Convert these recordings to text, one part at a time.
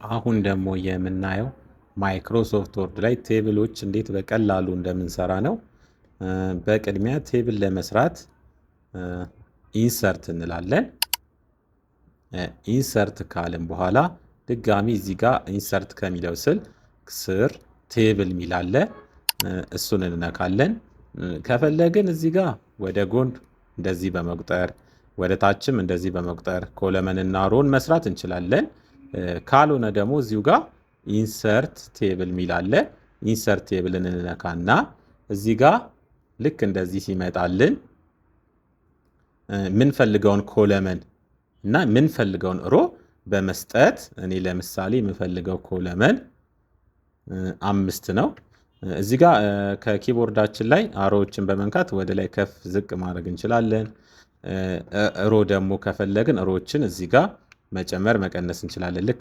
አሁን ደግሞ የምናየው ማይክሮሶፍት ወርድ ላይ ቴብሎች እንዴት በቀላሉ እንደምንሰራ ነው። በቅድሚያ ቴብል ለመስራት ኢንሰርት እንላለን። ኢንሰርት ካልን በኋላ ድጋሚ እዚህ ጋር ኢንሰርት ከሚለው ስር ቴብል ሚል አለ። እሱን እንነካለን። ከፈለግን እዚህ ጋር ወደ ጎን እንደዚህ በመቁጠር ወደ ታችም እንደዚህ በመቁጠር ኮለመንና ሮን መስራት እንችላለን። ካልሆነ ደግሞ እዚሁ ጋር ኢንሰርት ቴብል ሚል አለ። ኢንሰርት ቴብልን እንነካና እዚህ ጋር ልክ እንደዚህ ሲመጣልን ምንፈልገውን ኮለመን እና ምንፈልገውን ሮ በመስጠት እኔ ለምሳሌ የምፈልገው ኮለመን 5 ነው። እዚህ ጋር ከኪቦርዳችን ላይ አሮዎችን በመንካት ወደ ላይ ከፍ ዝቅ ማድረግ እንችላለን። ሮ ደግሞ ከፈለግን ሮዎችን እዚህ ጋር መጨመር መቀነስ እንችላለን። ልክ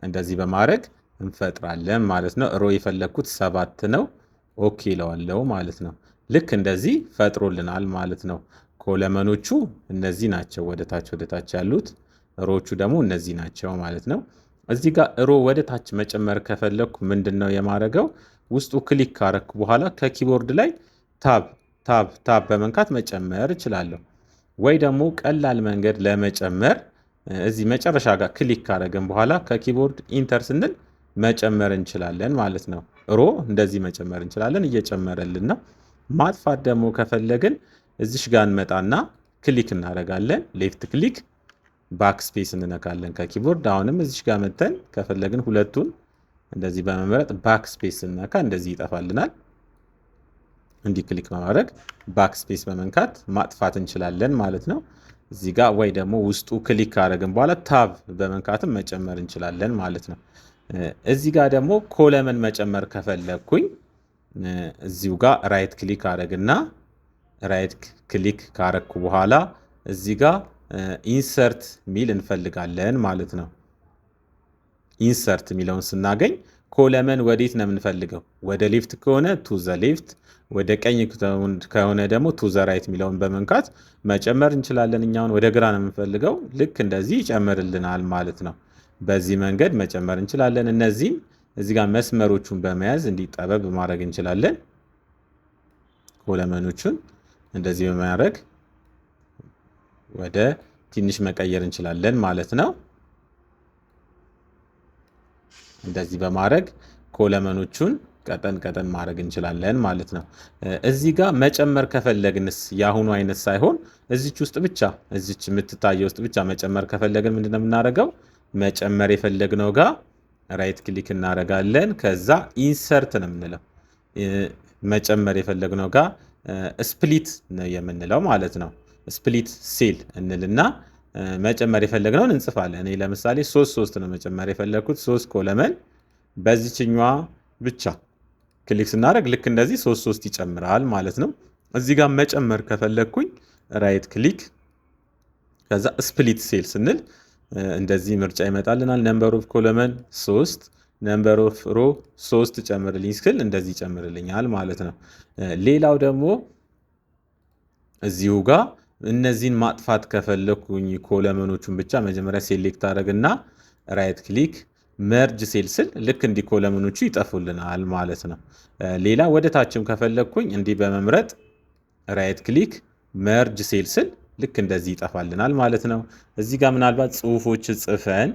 እንደዚህ በማድረግ እንፈጥራለን ማለት ነው። ሮ የፈለግኩት 7 ነው። ኦኬ እለዋለሁ ማለት ነው። ልክ እንደዚህ ፈጥሮልናል ማለት ነው። ኮለመኖቹ እነዚህ ናቸው፣ ወደታች ያሉት ሮዎቹ ደግሞ እነዚህ ናቸው ማለት ነው። እዚህ ጋር ሮ ወደ ታች መጨመር ከፈለግኩ ምንድነው የማደርገው? ውስጡ ክሊክ ካረኩ በኋላ ከኪቦርድ ላይ ታብ በመንካት መጨመር እችላለሁ። ወይ ደግሞ ቀላል መንገድ ለመጨመር እዚህ መጨረሻ ጋር ክሊክ ካረግን በኋላ ከኪቦርድ ኢንተር ስንል መጨመር እንችላለን ማለት ነው። ሮ እንደዚህ መጨመር እንችላለን፣ እየጨመረልን ነው። ማጥፋት ደግሞ ከፈለግን እዚሽ ጋር እንመጣና ክሊክ እናደርጋለን። ሌፍት ክሊክ ባክ ስፔስ እንነካለን ከኪቦርድ። አሁንም እዚሽ ጋር መተን ከፈለግን ሁለቱን እንደዚህ በመምረጥ ባክ ስፔስ ስንነካ እንደዚህ ይጠፋልናል። እንዲህ ክሊክ በማድረግ ባክ ስፔስ በመንካት ማጥፋት እንችላለን ማለት ነው። እዚህ ጋር ወይ ደግሞ ውስጡ ክሊክ ካደረግን በኋላ ታብ በመንካትም መጨመር እንችላለን ማለት ነው። እዚህ ጋር ደግሞ ኮለመን መጨመር ከፈለግኩኝ እዚሁ ጋር ራይት ክሊክ አደረግና ራይት ክሊክ ካረግኩ በኋላ እዚህ ጋር ኢንሰርት ሚል እንፈልጋለን ማለት ነው። ኢንሰርት ሚለውን ስናገኝ ኮለመን ወዴት ነው የምንፈልገው? ወደ ሌፍት ከሆነ ቱ ዘ ሌፍት፣ ወደ ቀኝ ከሆነ ደግሞ ቱ ዘ ራይት ሚለውን በመንካት መጨመር እንችላለን። እኛውን ወደ ግራ ነው የምንፈልገው። ልክ እንደዚህ ይጨምርልናል ማለት ነው። በዚህ መንገድ መጨመር እንችላለን። እነዚህም እዚህ ጋር መስመሮቹን በመያዝ እንዲጠበብ ማድረግ እንችላለን። ኮለመኖቹን እንደዚህ በማድረግ ወደ ትንሽ መቀየር እንችላለን ማለት ነው። እንደዚህ በማድረግ ኮለመኖቹን ቀጠን ማድረግ እንችላለን ማለት ነው። እዚህ ጋር መጨመር ከፈለግንስ የአሁኑ አይነት ሳይሆን እዚች ውስጥ ብቻ እዚች የምትታየው ውስጥ ብቻ መጨመር ከፈለግን ምንድነው የምናደርገው? መጨመር የፈለግነው ጋር ራይት ክሊክ እናደርጋለን። ከዛ ኢንሰርት ነው የምንለው። መጨመር የፈለግነው ጋር ስፕሊት ነው የምንለው ማለት ነው። ስፕሊት ሴል እንልና መጨመር የፈለግነውን እንጽፋለን። እኔ ለምሳሌ 3 ነው መጨመር የፈለግኩት። 3 ኮለመን በዚችኛዋ ብቻ ክሊክ ስናደርግ ልክ እንደዚህ 3 ይጨምራል ማለት ነው። እዚህ ጋር መጨመር ከፈለግኩኝ ራይት ክሊክ ከዛ ስፕሊት ሴል ስንል እንደዚህ ምርጫ ይመጣልናል። ነምበር ኦፍ ኮለመን 3፣ ነምበር ኦፍ ሮ 3 ጨምርልኝ ስል እንደዚህ ይጨምርልኛል ማለት ነው። ሌላው ደግሞ እዚሁ ጋር እነዚህን ማጥፋት ከፈለኩኝ ኮለመኖቹን ብቻ መጀመሪያ ሴሌክት አደረግና ራይት ክሊክ መርጅ ሴል ስል ልክ እንዲህ ኮለመኖቹ ይጠፉልናል ማለት ነው። ሌላ ወደ ታችም ከፈለኩኝ እንዲህ በመምረጥ ራይት ክሊክ መርጅ ሴል ስል ልክ እንደዚህ ይጠፋልናል ማለት ነው። እዚህ ጋር ምናልባት ጽሁፎች ጽፈን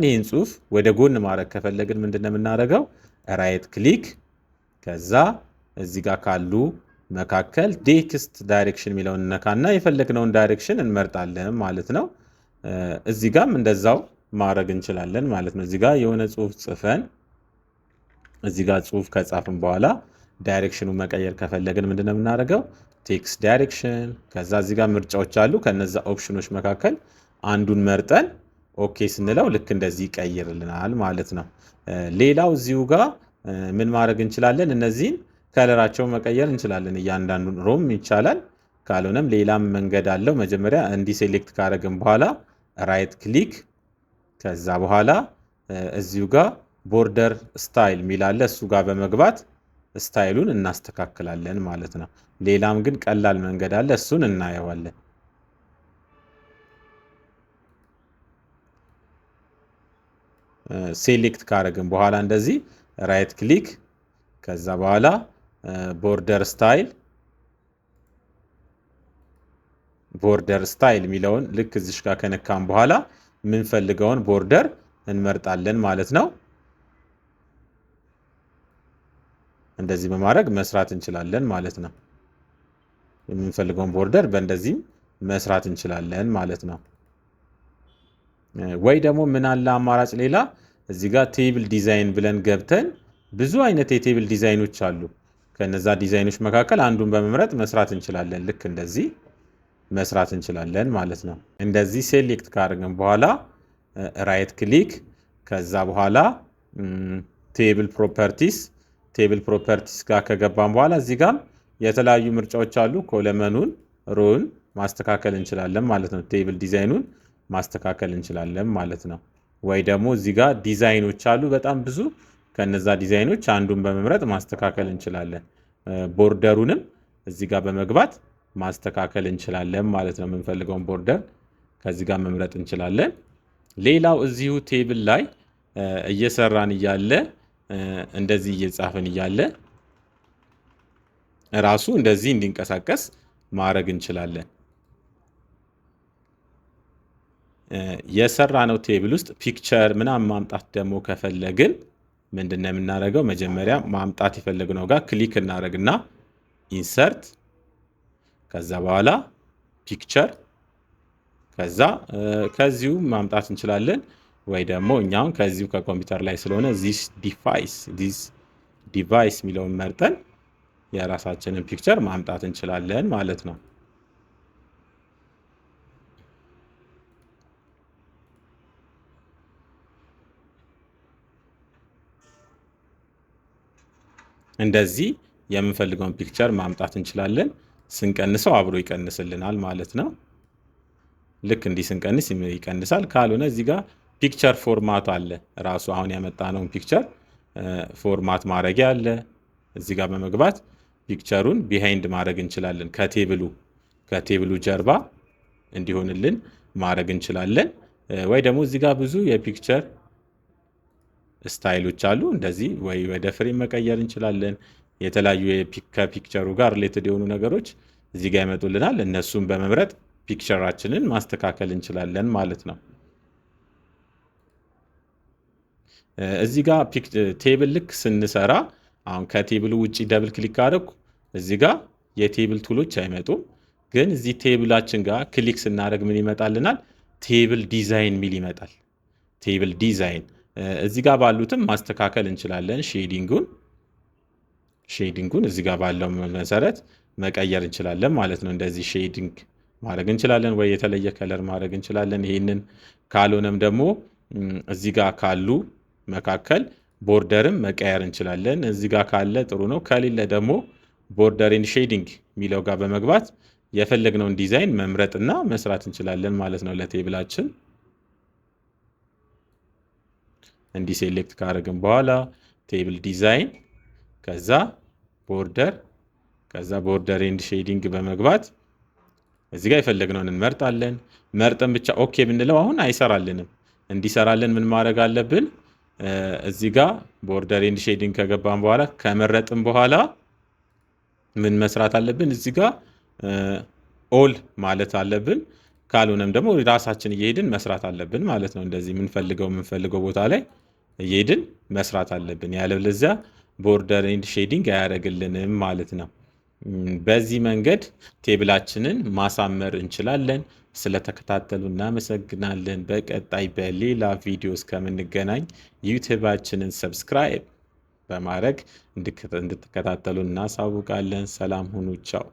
ይህን ጽሁፍ ወደ ጎን ማድረግ ከፈለግን ምንድነው የምናደርገው? ራይት ክሊክ ከዛ እዚህ ጋር ካሉ መካከል ቴክስት ዳይሬክሽን የሚለውን እነካና የፈለግነውን ዳይሬክሽን እንመርጣለን ማለት ነው። እዚህ ጋርም እንደዛው ማድረግ እንችላለን ማለት ነው። እዚህ ጋር የሆነ ጽሁፍ ጽፈን እዚህ ጋር ጽሁፍ ከጻፍን በኋላ ዳይሬክሽኑን መቀየር ከፈለግን ምንድነው የምናደርገው? ቴክስት ዳይሬክሽን ከዛ እዚህ ጋር ምርጫዎች አሉ። ከነዛ ኦፕሽኖች መካከል አንዱን መርጠን ኦኬ ስንለው ልክ እንደዚህ ይቀይርልናል ማለት ነው። ሌላው እዚሁ ጋር ምን ማድረግ እንችላለን? እነዚህን ከለራቸውን መቀየር እንችላለን። እያንዳንዱን ሮም ይቻላል። ካልሆነም ሌላም መንገድ አለው። መጀመሪያ እንዲህ ሴሌክት ካደረግን በኋላ ራይት ክሊክ ከዛ በኋላ እዚሁ ጋር ቦርደር ስታይል ሚላለ እሱ ጋር በመግባት ስታይሉን እናስተካክላለን ማለት ነው። ሌላም ግን ቀላል መንገድ አለ፣ እሱን እናየዋለን። ሴሌክት ካደረግን በኋላ እንደዚህ ራይት ክሊክ ከዛ በኋላ ቦርደር ስታይል የሚለውን ልክ እዚሽ ጋር ከነካም በኋላ የምንፈልገውን ቦርደር እንመርጣለን ማለት ነው። እንደዚህ በማድረግ መስራት እንችላለን ማለት ነው። የምንፈልገውን ቦርደር በእንደዚህም መስራት እንችላለን ማለት ነው። ወይ ደግሞ ምን አለ አማራጭ ሌላ እዚህ ጋር ቴብል ዲዛይን ብለን ገብተን ብዙ አይነት የቴብል ዲዛይኖች አሉ። ከነዛ ዲዛይኖች መካከል አንዱን በመምረጥ መስራት እንችላለን። ልክ እንደዚህ መስራት እንችላለን ማለት ነው። እንደዚህ ሴሌክት ካደረግን በኋላ ራይት ክሊክ ከዛ በኋላ ቴብል ፕሮፐርቲስ ጋር ከገባን በኋላ እዚህ ጋር የተለያዩ ምርጫዎች አሉ። ኮለመኑን ሮውን ማስተካከል እንችላለን ማለት ነው። ቴብል ዲዛይኑን ማስተካከል እንችላለን ማለት ነው። ወይ ደግሞ እዚህ ጋር ዲዛይኖች አሉ በጣም ብዙ። ከነዛ ዲዛይኖች አንዱን በመምረጥ ማስተካከል እንችላለን። ቦርደሩንም እዚህ ጋር በመግባት ማስተካከል እንችላለን ማለት ነው። የምንፈልገውን ቦርደር ከዚህ ጋር መምረጥ እንችላለን። ሌላው እዚሁ ቴብል ላይ እየሰራን እያለ እንደዚህ እየጻፍን እያለ ራሱ እንደዚህ እንዲንቀሳቀስ ማድረግ እንችላለን። የሰራነው ቴብል ውስጥ ፒክቸር ምናምን ማምጣት ደግሞ ከፈለግን ምንድነው የምናደርገው? መጀመሪያ ማምጣት የፈለግነው ጋር ክሊክ እናደርግና ኢንሰርት ከዛ በኋላ ፒክቸር ከዚሁ ማምጣት እንችላለን። ወይ ደግሞ እኛውን ከዚሁ ከኮምፒውተር ላይ ስለሆነ ዚስ ዲቫይስ የሚለውን መርጠን የራሳችንን ፒክቸር ማምጣት እንችላለን ማለት ነው። እንደዚህ የምንፈልገውን ፒክቸር ማምጣት እንችላለን። ስንቀንሰው አብሮ ይቀንስልናል ማለት ነው። ልክ እንዲህ ስንቀንስ ይቀንሳል። ካልሆነ እዚህ ጋር ፒክቸር ፎርማት አለ። ራሱ አሁን ያመጣነውን ፒክቸር ፎርማት ማድረጊያ አለ። እዚህ ጋር በመግባት ፒክቸሩን ቢሃይንድ ማድረግ እንችላለን። ከቴብሉ ጀርባ እንዲሆንልን ማድረግ እንችላለን። ወይ ደግሞ እዚህ ጋር ብዙ የፒክቸር ስታይሎች አሉ። እንደዚህ ወይ ወደ ፍሬም መቀየር እንችላለን። የተለያዩ ከፒክቸሩ ጋር ሪሌትድ የሆኑ ነገሮች እዚህ ጋር ይመጡልናል። እነሱን በመምረጥ ፒክቸራችንን ማስተካከል እንችላለን ማለት ነው። እዚህ ጋር ቴብል ልክ ስንሰራ አሁን ከቴብሉ ውጪ ደብል ክሊክ ካደረኩ እዚህ ጋር የቴብል ቱሎች አይመጡም። ግን እዚህ ቴብላችን ጋር ክሊክ ስናደርግ ምን ይመጣልናል? ቴብል ዲዛይን ሚል ይመጣል። ቴብል ዲዛይን እዚህ ጋር ባሉትም ማስተካከል እንችላለን። ሼዲንጉን እዚህ ጋር ባለው መሰረት መቀየር እንችላለን ማለት ነው። እንደዚህ ሼዲንግ ማድረግ እንችላለን ወይ የተለየ ከለር ማድረግ እንችላለን። ይሄንን ካልሆነም ደግሞ እዚህ ጋር ካሉ መካከል ቦርደርም መቀየር እንችላለን። እዚህ ጋር ካለ ጥሩ ነው። ከሌለ ደግሞ ቦርደር ኤንድ ሼዲንግ የሚለው ጋር በመግባት የፈለግነውን ዲዛይን መምረጥና መስራት እንችላለን ማለት ነው። ለቴብላችን እንዲህ ሴሌክት ካደረግን በኋላ ቴብል ዲዛይን ከዛ ቦርደር ኤንድ ሼዲንግ በመግባት እዚህ ጋር የፈለግነውን እንመርጣለን። መርጠን ብቻ ኦኬ ብንለው አሁን አይሰራልንም። እንዲሰራልን ምን ማድረግ አለብን? እዚህ ጋር ቦርደር ኤንድ ሼዲንግ ከገባን በኋላ ከመረጥን በኋላ ምን መስራት አለብን? እዚህ ጋር ኦል ማለት አለብን። ካልሆነም ደግሞ ራሳችን እየሄድን መስራት አለብን ማለት ነው። እንደዚህ የምንፈልገው ቦታ ላይ እየሄድን መስራት አለብን። ያለበለዚያ ቦርደር ኤንድ ሼዲንግ አያደርግልንም ማለት ነው። በዚህ መንገድ ቴብላችንን ማሳመር እንችላለን። ስለተከታተሉ እናመሰግናለን። በቀጣይ በሌላ ቪዲዮ እስከምንገናኝ ዩቲዩባችንን ሰብስክራይብ በማድረግ እንድትከታተሉ እናሳውቃለን። ሰላም ሁኑ። ቻው።